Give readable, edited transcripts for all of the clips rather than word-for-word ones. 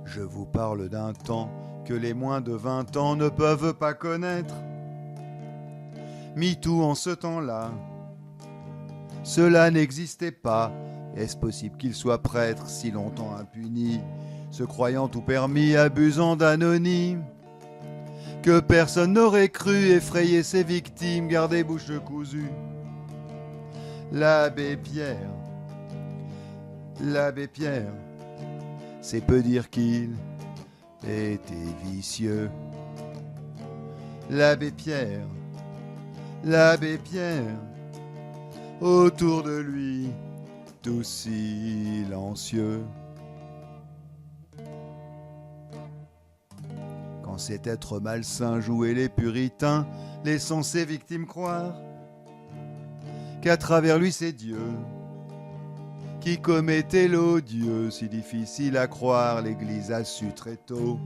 Je vous parle d'un temps que les moins de 20 ans ne peuvent pas connaître. MeToo en ce temps-là, cela n'existait pas. Est-ce possible qu'il soit prêtre si longtemps impuni, se croyant tout permis, abusant d'anonymes? Que personne n'aurait cru effrayer ses victimes, garder bouche cousue. L'abbé Pierre, c'est peu dire qu'il était vicieux. L'abbé Pierre, autour de lui, tout silencieux. Quand cet être malsain jouait les puritains, laissant ses victimes croire qu'à travers lui c'est Dieu qui commettait l'odieux. Si difficile à croire, l'Église a su très tôt,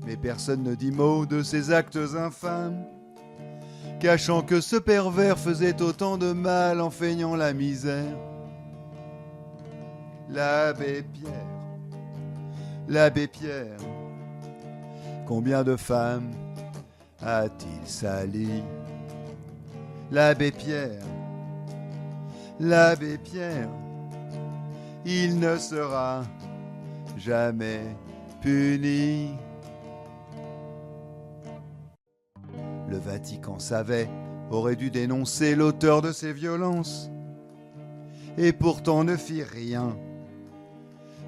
mais personne ne dit mot de ces actes infâmes, cachant que ce pervers faisait autant de mal en feignant la misère. L'abbé Pierre, combien de femmes a-t-il sali? L'abbé Pierre, il ne sera jamais puni. Le Vatican savait, aurait dû dénoncer l'auteur de ces violences, et pourtant ne fit rien,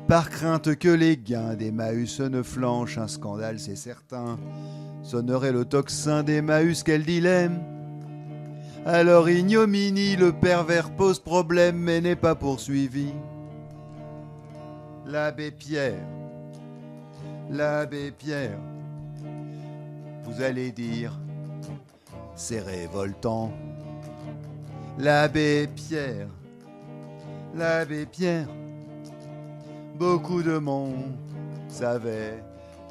par crainte que les gains d'Emmaüs ne flanchent. Un scandale, c'est certain, sonnerait le tocsin d'Emmaüs, quel dilemme. Alors ignominie, le pervers pose problème, mais n'est pas poursuivi. L'abbé Pierre, vous allez dire, c'est révoltant. L'abbé Pierre, beaucoup de monde savait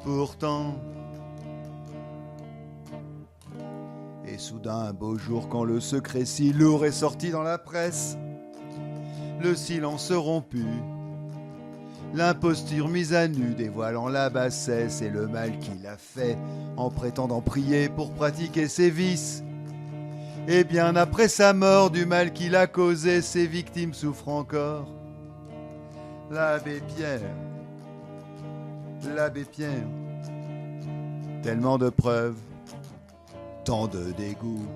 pourtant. Et soudain, un beau jour, quand le secret si lourd est sorti dans la presse, le silence rompu, l'imposture mise à nu, dévoilant la bassesse et le mal qu'il a fait en prétendant prier pour pratiquer ses vices. Et bien après sa mort, du mal qu'il a causé, ses victimes souffrent encore. L'abbé Pierre, tellement de preuves, tant de dégoût.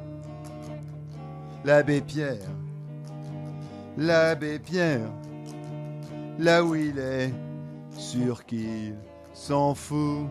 L'abbé Pierre, là où il est, sûr qu'il s'en fout.